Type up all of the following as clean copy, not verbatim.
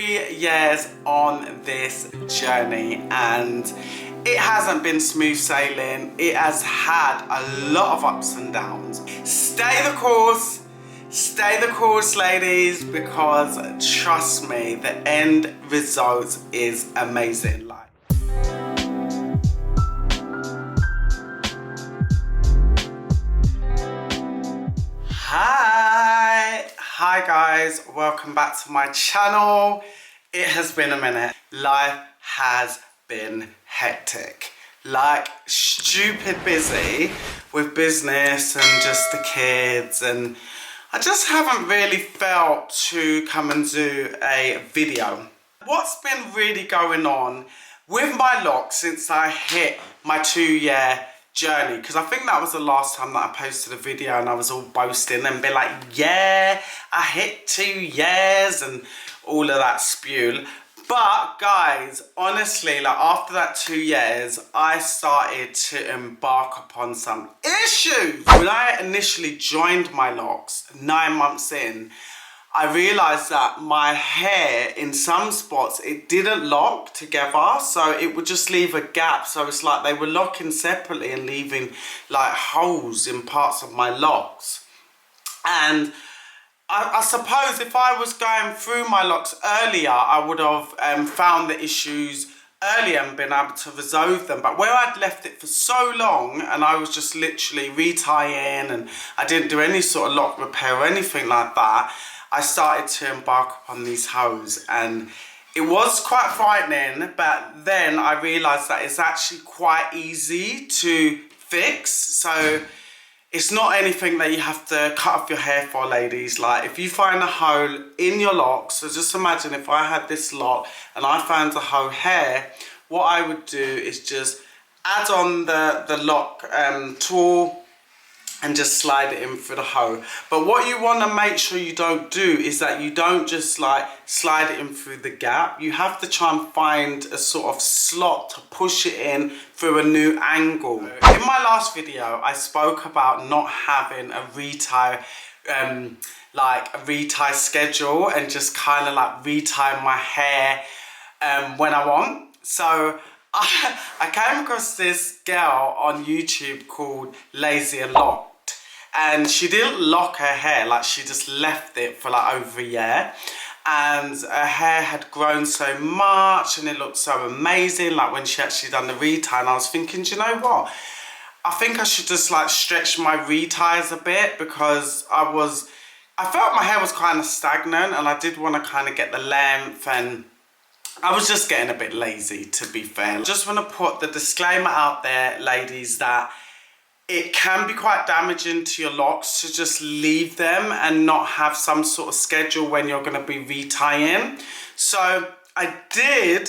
3 years on this journey, and it hasn't been smooth sailing. It has had a lot of ups and downs. Stay the course, ladies, because trust me, the end result is amazing. Hi guys, welcome back to my channel. It has been a minute. Life has been hectic, like stupid busy with business and just the kids, and I just haven't really felt to come and do a video. What's been really going on with my locks since I hit my 2-year journey, because I think that was the last time that I posted a video and I was all boasting and be like, yeah, I hit 2 years and all of that spew. But guys, honestly, like after that 2 years, I started to embark upon some issues. When I initially joined my locks 9 months in, I realised that my hair, in some spots, it didn't lock together, so it would just leave a gap. So it's like they were locking separately and leaving like holes in parts of my locks. And I suppose if I was going through my locks earlier, I would have found the issues earlier and been able to resolve them. But where I'd left it for so long and I was just literally retying and I didn't do any sort of lock repair or anything like that, I started to embark upon these holes, and it was quite frightening. But then I realised that it's actually quite easy to fix. So it's not anything that you have to cut off your hair for, ladies. Like if you find a hole in your locks, so just imagine if I had this lock and I found a hole here, what I would do is just add on the lock tool and just slide it in through the hole. But what you want to make sure you don't do is that you don't just like slide it in through the gap. You have to try and find a sort of slot to push it in through a new angle. In my last video, I spoke about not having a retie schedule and just kind of like retie my hair when I want. So I came across this girl on YouTube called Lazy and Locked, and she didn't lock her hair, like she just left it for like over a year, and her hair had grown so much and it looked so amazing, like when she actually done the retie. And I was thinking, do you know what, I think I should just like stretch my reties a bit, because I felt my hair was kind of stagnant and I did want to kind of get the length, and I was just getting a bit lazy, to be fair. I just want to put the disclaimer out there, ladies, that it can be quite damaging to your locks to just leave them and not have some sort of schedule when you're going to be retying. So I did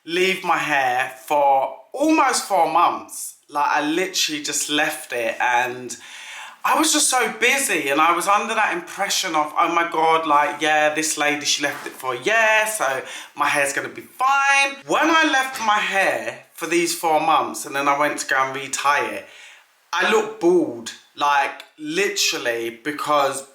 leave my hair for almost 4 months. Like I literally just left it, and I was just so busy, and I was under that impression of, oh my God, like, yeah, this lady, she left it for a year, so my hair's gonna be fine. When I left my hair for these 4 months and then I went to go and retie it, I looked bald, like literally, because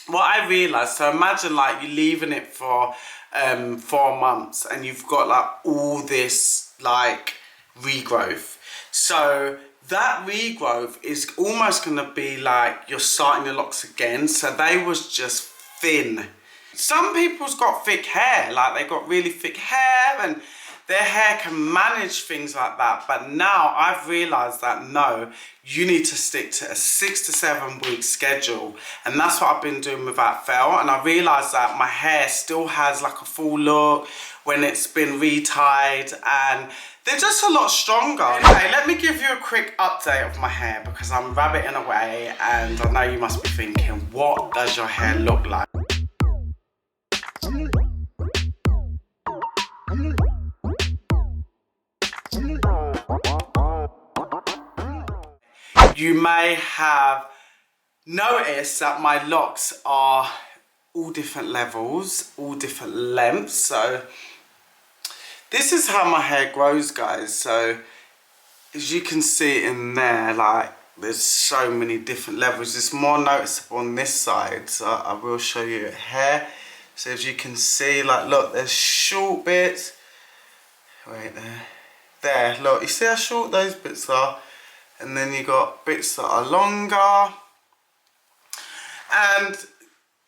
what I realised, so imagine like you leaving it for 4 months and you've got like all this like regrowth. So that regrowth is almost going to be like you're starting your locks again. So they was just thin. Some people's got thick hair, like they got really thick hair and their hair can manage things like that. But now I've realised that no, you need to stick to a 6 to 7 week schedule. And that's what I've been doing without fail. And I realised that my hair still has like a full look when it's been retied, and they're just a lot stronger. Okay, let me give you a quick update of my hair, because I'm rabbiting away and I know you must be thinking, what does your hair look like? You may have noticed that my locks are all different levels, all different lengths. So this is how my hair grows, guys. So as you can see in there, like there's so many different levels. It's more noticeable on this side, so I will show you here. So as you can see, like, look, there's short bits. Wait there. There, look, you see how short those bits are? And then you got bits that are longer. And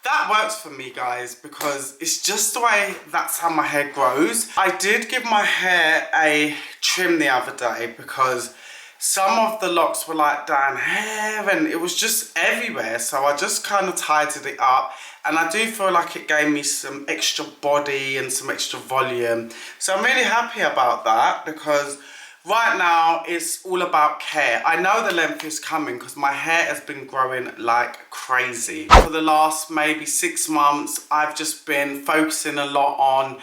that works for me, guys, because it's just the way, that's how my hair grows. I did give my hair a trim the other day because some of the locks were like down here and it was just everywhere. So I just kind of tidied it up, and I do feel like it gave me some extra body and some extra volume. So I'm really happy about that, because right now it's all about care. I know the length is coming because my hair has been growing like crazy. For the last maybe 6 months, I've just been focusing a lot on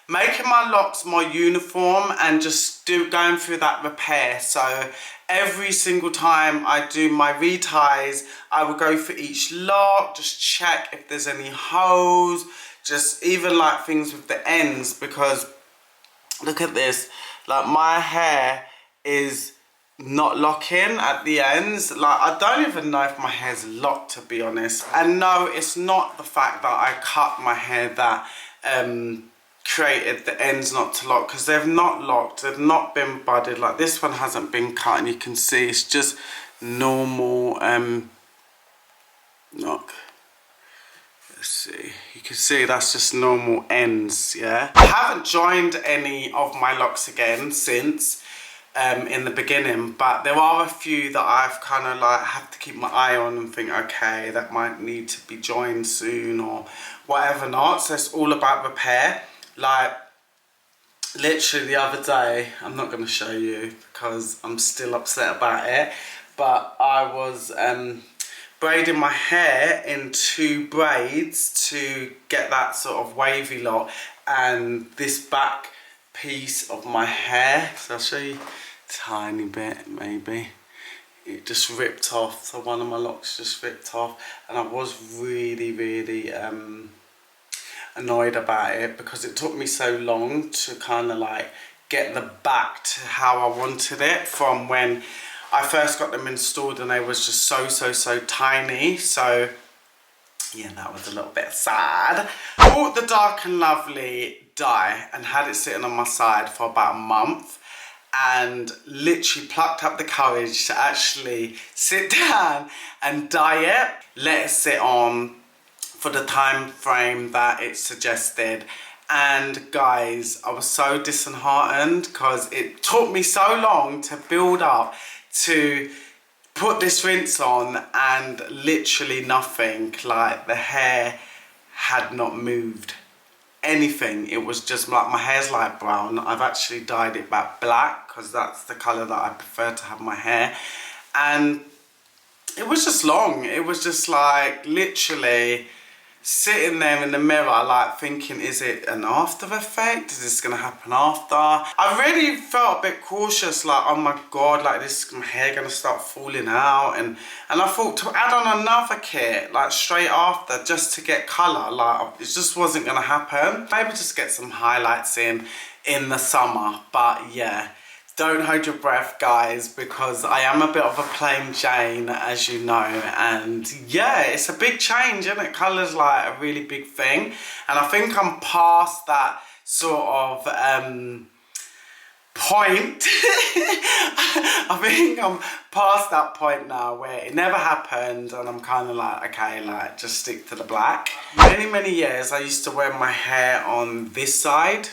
making my locks more uniform and just going through that repair. So every single time I do my reties, I will go for each lock, just check if there's any holes, just even like things with the ends, because look at this, like my hair is not locking at the ends. Like, I don't even know if my hair's locked, to be honest. And no, it's not the fact that I cut my hair that created the ends not to lock, because they've not locked, they've not been budded. Like, this one hasn't been cut, and you can see it's just normal look. Let's see, you can see that's just normal ends, yeah. I haven't joined any of my locks again since in the beginning, but there are a few that I've kind of like have to keep my eye on and think, okay, that might need to be joined soon or whatever not. So it's all about repair. Like, literally the other day, I'm not going to show you because I'm still upset about it, but I was braiding my hair in 2 braids to get that sort of wavy look, and this back piece of my hair, so I'll show you a tiny bit maybe, it just ripped off. So one of my locks just ripped off, and I was really annoyed about it because it took me so long to kind of like get the back to how I wanted it from when I first got them installed, and they was just so tiny. So yeah, that was a little bit sad. I bought the Dark and Lovely dye and had it sitting on my side for about a month, and literally plucked up the courage to actually sit down and dye it, let it sit on for the time frame that it suggested. And guys, I was so disheartened because it took me so long to build up to put this rinse on, and literally nothing, like the hair had not moved anything. It was just like, my hair's light brown, I've actually dyed it back black because that's the colour that I prefer to have my hair, and it was just long. It was just like literally sitting there in the mirror like thinking, is it an after effect? Is this gonna happen after? I really felt a bit cautious, like, oh my god, like, this my hair gonna start falling out, and I thought to add on another kit like straight after just to get colour, like it just wasn't gonna happen. Maybe just get some highlights in the summer, but yeah. Don't hold your breath, guys, because I am a bit of a plain Jane, as you know, and yeah, it's a big change, isn't it? Colour's like a really big thing, and I think I'm past that sort of point. I think I'm past that point now where it never happened, and I'm kind of like, okay, like, just stick to the black. Many years I used to wear my hair on this side,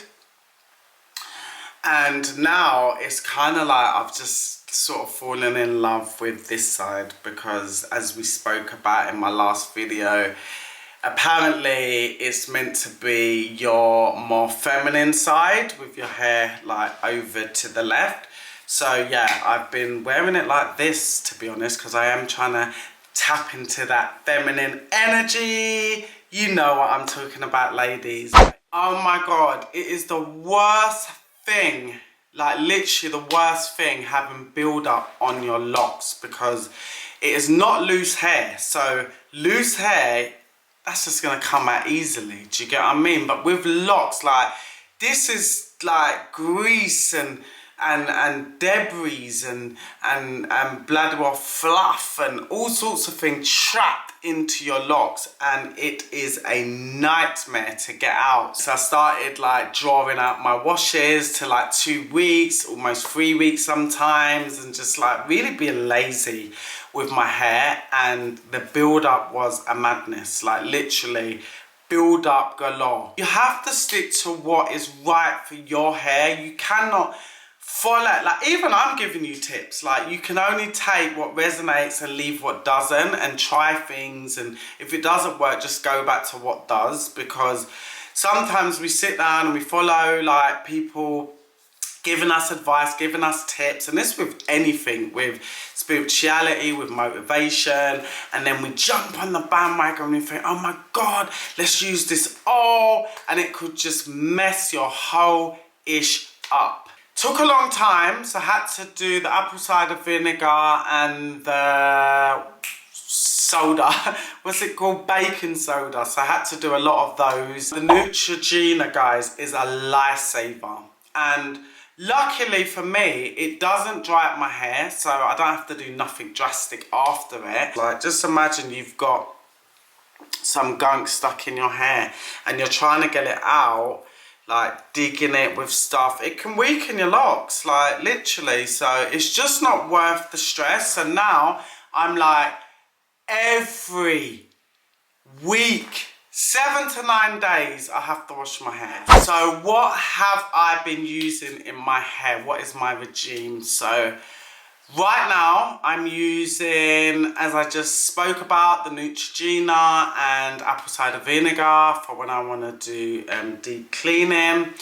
and now it's kind of like I've just sort of fallen in love with this side, because as we spoke about in my last video, apparently it's meant to be your more feminine side with your hair like over to the left. So yeah, I've been wearing it like this, to be honest, because I am trying to tap into that feminine energy. You know what I'm talking about, ladies. Oh my god, it is the worst thing, like literally the worst thing, having build up on your locks, because it is not loose hair. So loose hair, that's just gonna come out easily, do you get what I mean? But with locks, like, this is like grease and debris and bladder or fluff and all sorts of things trapped into your locks and it is a nightmare to get out. So I started like drawing out my washes to like 2 weeks, almost 3 weeks sometimes, and just like really being lazy with my hair, and the build up was a madness, like literally build up galore. You have to stick to what is right for your hair. You cannot follow, like even I'm giving you tips, like you can only take what resonates and leave what doesn't, and try things, and if it doesn't work just go back to what does, because sometimes we sit down and we follow like people giving us advice, giving us tips, and this with anything, with spirituality, with motivation, and then we jump on the bandwagon and we think, oh my god, let's use this all, and it could just mess your whole ish up. Took a long time, so I had to do the apple cider vinegar and the soda, what's it called, baking soda, so I had to do a lot of those. The Neutrogena, guys, is a lifesaver, and luckily for me, it doesn't dry up my hair, so I don't have to do nothing drastic after it. Like, just imagine you've got some gunk stuck in your hair and you're trying to get it out, like digging it with stuff. It can weaken your locks, like literally, so it's just not worth the stress. And now I'm like, every week, 7 to 9 days, I have to wash my hair. So what have I been using in my hair? What is my regime? So right now I'm using, as I just spoke about, the Neutrogena and apple cider vinegar for when I want to do deep cleaning.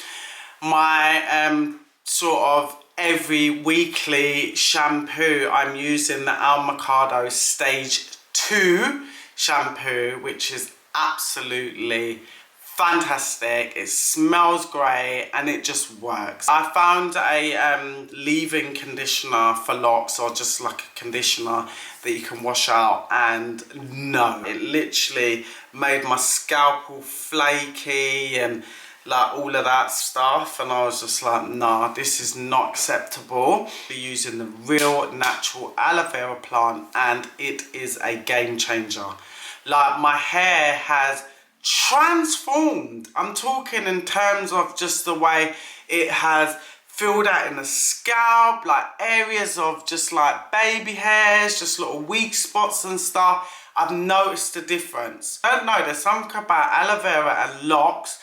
My sort of every weekly shampoo, I'm using the Almacado Stage 2 shampoo, which is absolutely fantastic. It smells great and it just works. I found a leave-in conditioner for locks, or just like a conditioner that you can wash out, and no, it literally made my scalp all flaky and like all of that stuff, and I was just like, nah, this is not acceptable. We're using the real natural aloe vera plant and it is a game changer. Like, my hair has transformed. I'm talking in terms of just the way it has filled out in the scalp, like areas of just like baby hairs, just little weak spots and stuff. I've noticed the difference. I don't know, there's something about aloe vera and locks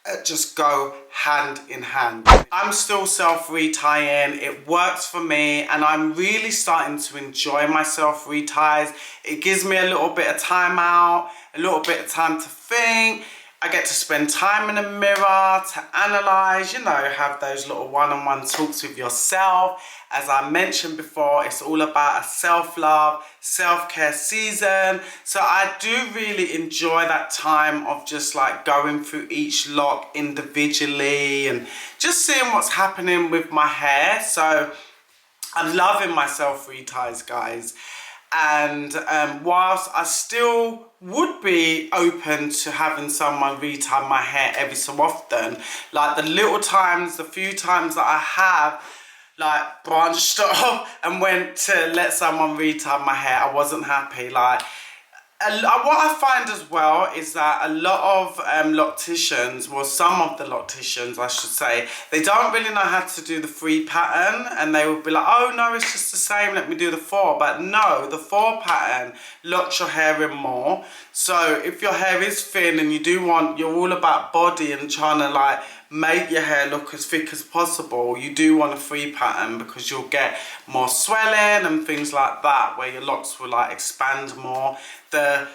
that just go hand in hand. I'm still self-retying, it works for me, and I'm really starting to enjoy my self-reties. It gives me a little bit of time out, a little bit of time to think. I get to spend time in the mirror to analyse, you know, have those little one-on-one talks with yourself. As I mentioned before, it's all about a self-love, self-care season. So I do really enjoy that time of just like going through each lock individually and just seeing what's happening with my hair. So I'm loving my self-reties, guys. And whilst I still would be open to having someone retie my hair every so often, like the little times, the few times that I have like branched off and went to let someone retie my hair, I wasn't happy. Like, what I find as well is that a lot of locticians, well, some of the locticians I should say, they don't really know how to do the 3 pattern, and they will be like, oh no, it's just the same, let me do the 4. But no, the 4 pattern locks your hair in more. So if your hair is thin and you do want, you're all about body and trying to like make your hair look as thick as possible, you do want a 3 pattern, because you'll get more swelling and things like that, where your locks will like expand more. The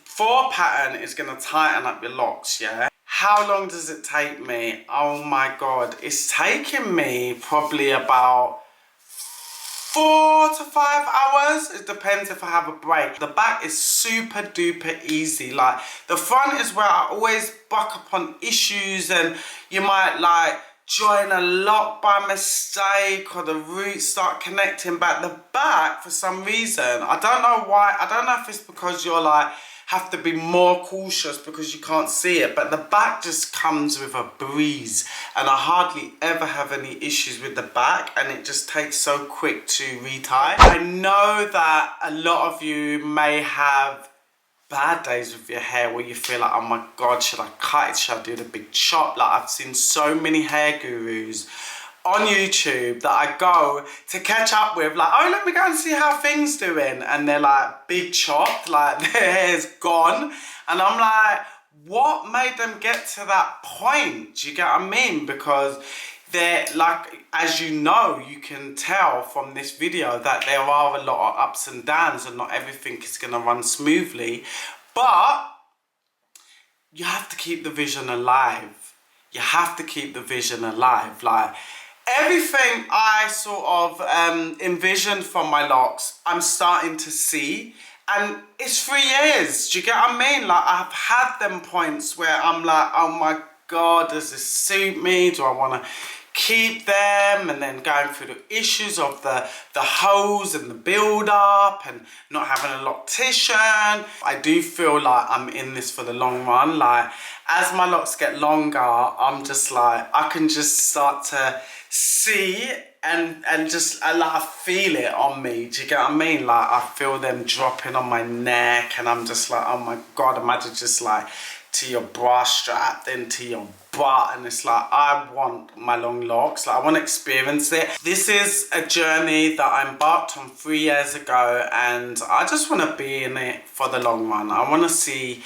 4 pattern is going to tighten up your locks, yeah? How long does it take me? Oh my god, it's taking me probably about 4 to 5 hours. It depends if I have a break. The back is super duper easy. Like, the front is where I always buck up on issues, and you might like join a lock by mistake, or the roots start connecting. But the back, for some reason, I don't know why, I don't know if it's because you're like have to be more cautious because you can't see it, but the back just comes with a breeze, and I hardly ever have any issues with the back, and it just takes so quick to retie. I know that a lot of you may have bad days with your hair where you feel like, oh my God, should I cut it? Should I do the big chop? Like, I've seen so many hair gurus on YouTube that I go to catch up with, like, oh, let me go and see how things doing. And they're like big chopped, like their hair's gone. And I'm like, what made them get to that point? Do you get what I mean? Because they're like, as you know, you can tell from this video that there are a lot of ups and downs and not everything is going to run smoothly. But you have to keep the vision alive. You have to keep the vision alive. Like, everything I sort of envisioned from my locks, I'm starting to see. And it's 3 years. Do you get what I mean? Like, I've had them points where I'm like, oh my God, does this suit me? Do I want to keep them? And then going through the issues of the hose and the build up and not having a loctician. I do feel like I'm in this for the long run. Like, as my locks get longer, I'm just like, I can just start to see and just like, I feel it on me. Do you get what I mean? Like, I feel them dropping on my neck and I'm just like, oh my God, imagine just like to your bra strap, then to your butt, and it's like, I want my long locks. Like, I want to experience it. This is a journey that I embarked on 3 years ago, and I just want to be in it for the long run. I want to see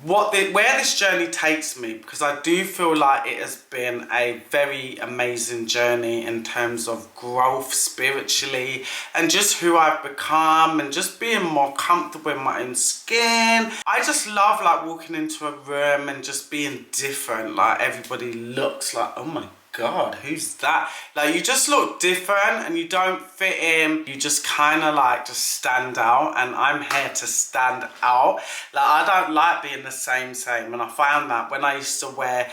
where this journey takes me, because I do feel like it has been a very amazing journey in terms of growth spiritually and just who I've become and just being more comfortable in my own skin. I just love like walking into a room and just being different. Like, everybody looks like, oh my God, who's that? Like, you just look different and you don't fit in. You just kind of like just stand out, and I'm here to stand out. Like, I don't like being the same. And I found that when I used to wear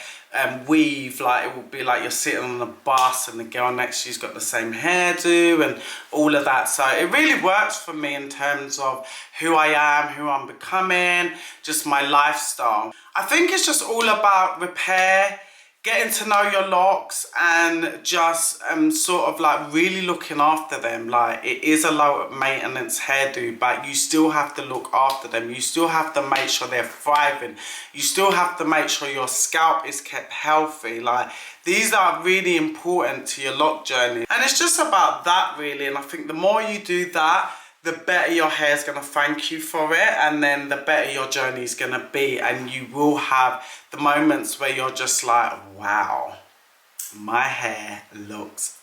weave, like, it would be like you're sitting on the bus and the girl next to you's got the same hairdo and all of that. So it really works for me in terms of who I am, who I'm becoming, just my lifestyle. I think it's just all about repair, getting to know your locks, and just sort of like really looking after them. Like, it is a low maintenance hairdo, but you still have to look after them. You still have to make sure they're thriving. You still have to make sure your scalp is kept healthy. Like, these are really important to your lock journey. And it's just about that, really. And I think the more you do that, the better your hair is going to thank you for it, and then the better your journey is going to be, and you will have the moments where you're just like, wow, my hair looks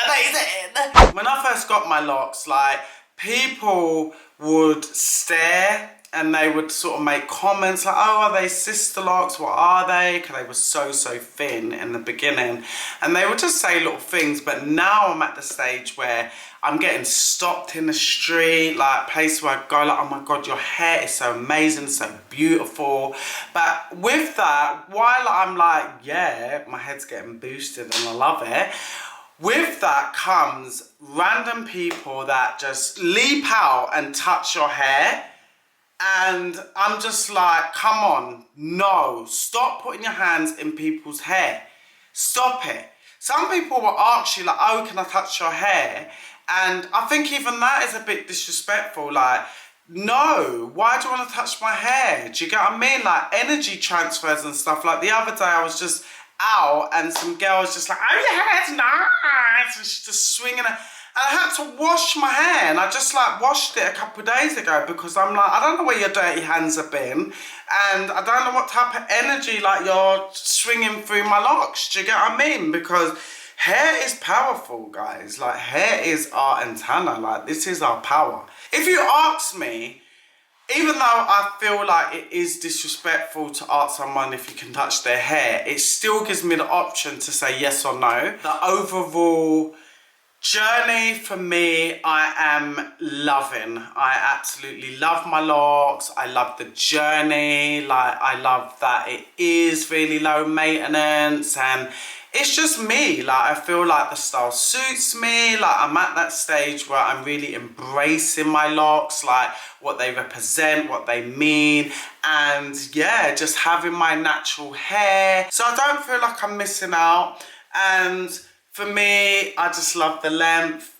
amazing. When I first got my locks, like, people would stare and they would sort of make comments like, oh, are they sister locks? What are they? Because they were so thin in the beginning. And they would just say little things. But now I'm at the stage where I'm getting stopped in the street, like place where I go, like, oh my God, your hair is so amazing, so beautiful. But with that, while I'm like, yeah, my head's getting boosted and I love it, with that comes random people that just leap out and touch your hair. And I'm just like, come on, no, stop putting your hands in people's hair. Stop it. Some people will ask you like, oh, can I touch your hair? And I think even that is a bit disrespectful. Like, no, why do you want to touch my hair? Do you get what I mean? Like, energy transfers and stuff. Like, the other day I was just out and some girl was just like, oh, your hair's nice. And she's just swinging it. And I had to wash my hair, and I just like washed it a couple of days ago because I'm like, I don't know where your dirty hands have been, and I don't know what type of energy like you're swinging through my locks. Do you get what I mean? Because hair is powerful, guys. Like, hair is our antenna. Like, this is our power. If you ask me, even though I feel like it is disrespectful to ask someone if you can touch their hair, it still gives me the option to say yes or no. The overall journey for me, I am loving. I absolutely love my locks. I love the journey. Like, I love that it is really low maintenance, and it's just me. Like, I feel like the style suits me. Like, I'm at that stage where I'm really embracing my locks, like what they represent, what they mean, and yeah, just having my natural hair. So I don't feel like I'm missing out. And for me, I just love the length.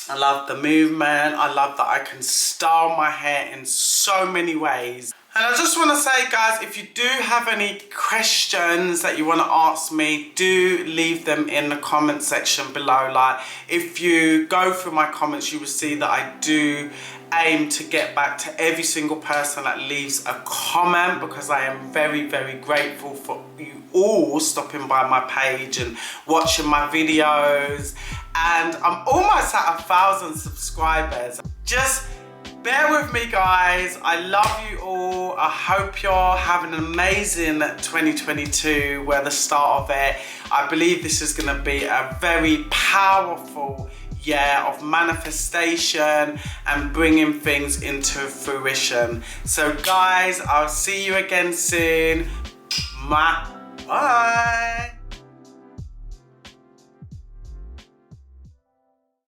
I love the movement. I love that I can style my hair in so many ways. And I just want to say, guys, if you do have any questions that you want to ask me, do leave them in the comment section below. Like, if you go through my comments, you will see that I do aim to get back to every single person that leaves a comment, because I am very, very grateful for you all stopping by my page and watching my videos. And I'm almost at 1,000 subscribers. Just bear with me, guys. I love you all. I hope you're having an amazing 2022. We're the start of it. I believe this is going to be a very powerful year of manifestation and bringing things into fruition. So guys, I'll see you again soon. Bye.